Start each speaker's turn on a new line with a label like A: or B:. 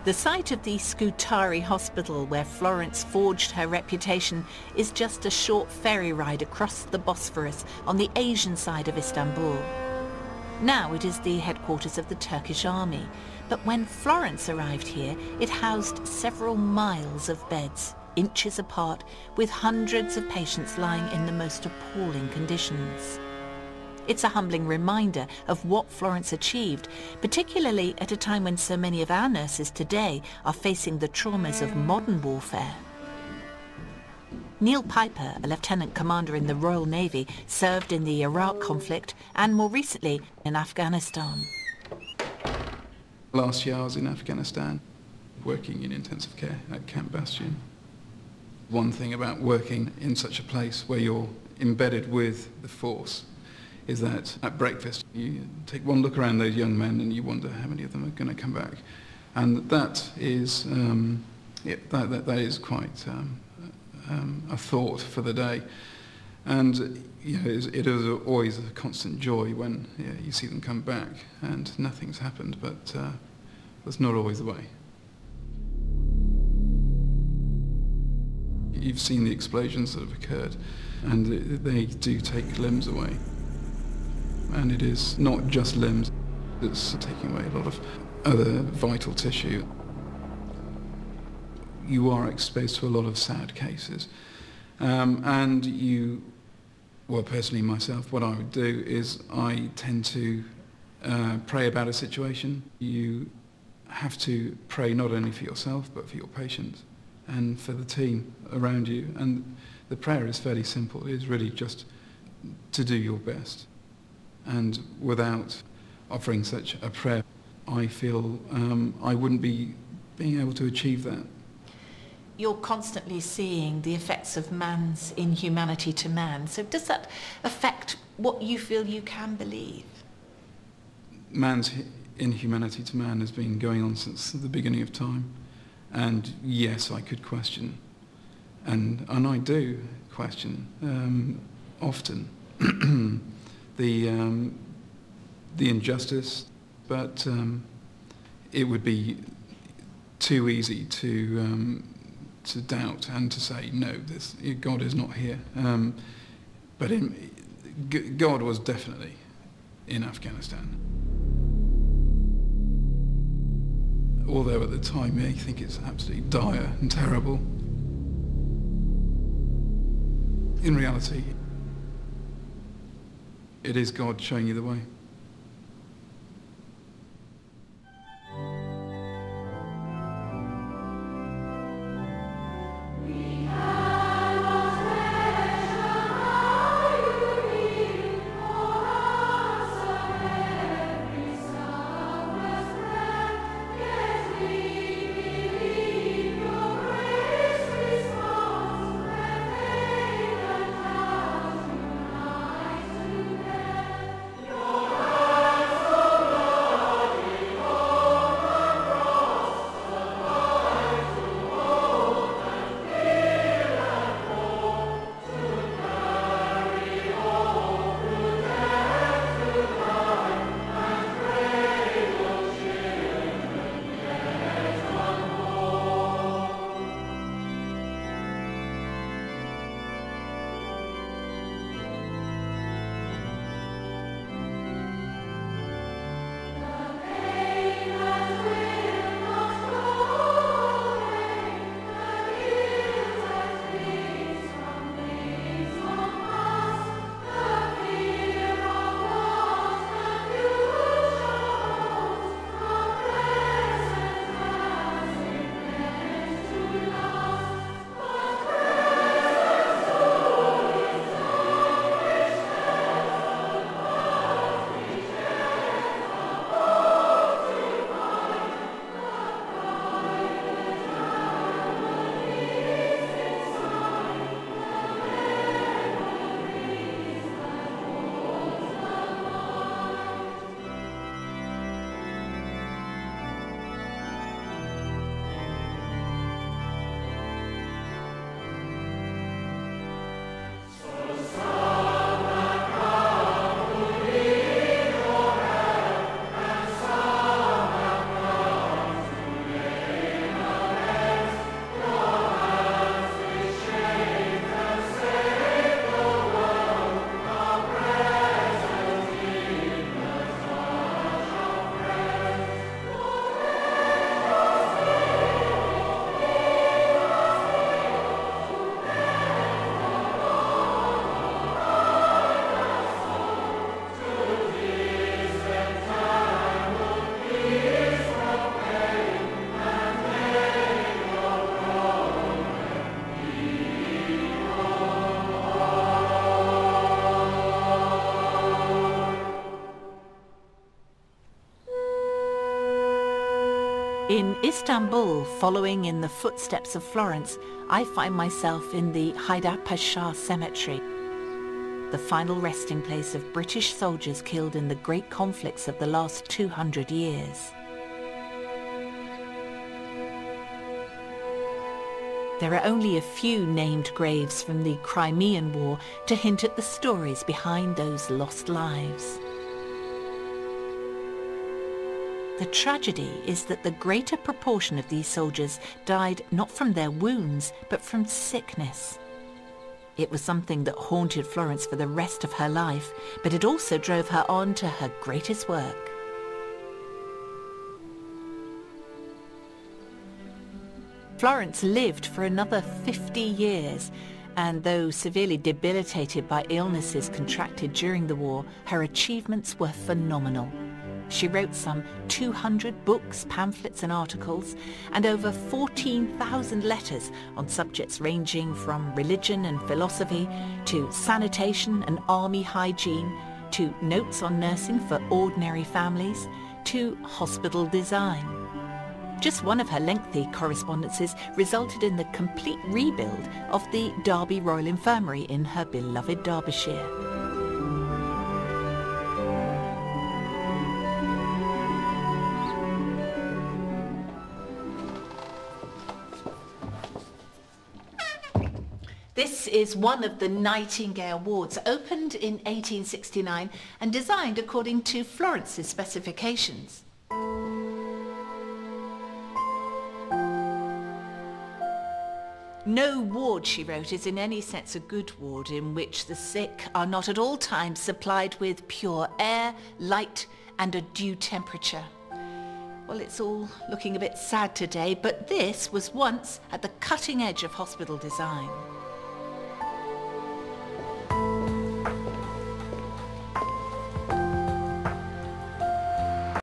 A: The site of the Scutari Hospital, where Florence forged her reputation, is just a short ferry ride across the Bosphorus on the Asian side of Istanbul. Now it is the headquarters of the Turkish army, but when Florence arrived here, it housed several miles of beds, inches apart, with hundreds of patients lying in the most appalling conditions. It's a humbling reminder of what Florence achieved, particularly at a time when so many of our nurses today are facing the traumas of modern warfare. Neil Piper, a lieutenant commander in the Royal Navy, served in the Iraq conflict and more recently in Afghanistan.
B: Last year I was in Afghanistan, working in intensive care at Camp Bastion. One thing about working in such a place where you're embedded with the force is that at breakfast you take one look around those young men and you wonder how many of them are going to come back. And that is, that is quite a thought for the day. And it is always a constant joy when you see them come back and nothing's happened, but that's not always the way. You've seen the explosions that have occurred, and they do take limbs away. And it is not just limbs, it's taking away a lot of other vital tissue. You are exposed to a lot of sad cases. And you, well, personally myself, what I would do is I tend to pray about a situation. You have to pray not only for yourself, but for your patients and for the team around you. And the prayer is fairly simple. It is really just to do your best. And without offering such a prayer, I feel I wouldn't be being able to achieve that.
A: You're constantly seeing the effects of man's inhumanity to man. So does that affect what you feel you can believe?
B: Man's inhumanity to man has been going on since the beginning of time. And yes, I could question, and I do question often the injustice, but it would be too easy to doubt and to say no, God is not here. But God was definitely in Afghanistan. Although at the time you think it's absolutely dire and terrible, in reality, it is God showing you the way.
A: In Istanbul, following in the footsteps of Florence, I find myself in the Haydarpaşa Cemetery, the final resting place of British soldiers killed in the great conflicts of the last 200 years. There are only a few named graves from the Crimean War to hint at the stories behind those lost lives. The tragedy is that the greater proportion of these soldiers died not from their wounds, but from sickness. It was something that haunted Florence for the rest of her life, but it also drove her on to her greatest work. Florence lived for another 50 years, and though severely debilitated by illnesses contracted during the war, her achievements were phenomenal. She wrote some 200 books, pamphlets and articles, and over 14,000 letters on subjects ranging from religion and philosophy to sanitation and army hygiene, to notes on nursing for ordinary families, to hospital design. Just one of her lengthy correspondences resulted in the complete rebuild of the Derby Royal Infirmary in her beloved Derbyshire. This is one of the Nightingale wards, opened in 1869 and designed according to Florence's specifications. No ward, she wrote, is in any sense a good ward in which the sick are not at all times supplied with pure air, light and a due temperature. Well, it's all looking a bit sad today, but this was once at the cutting edge of hospital design.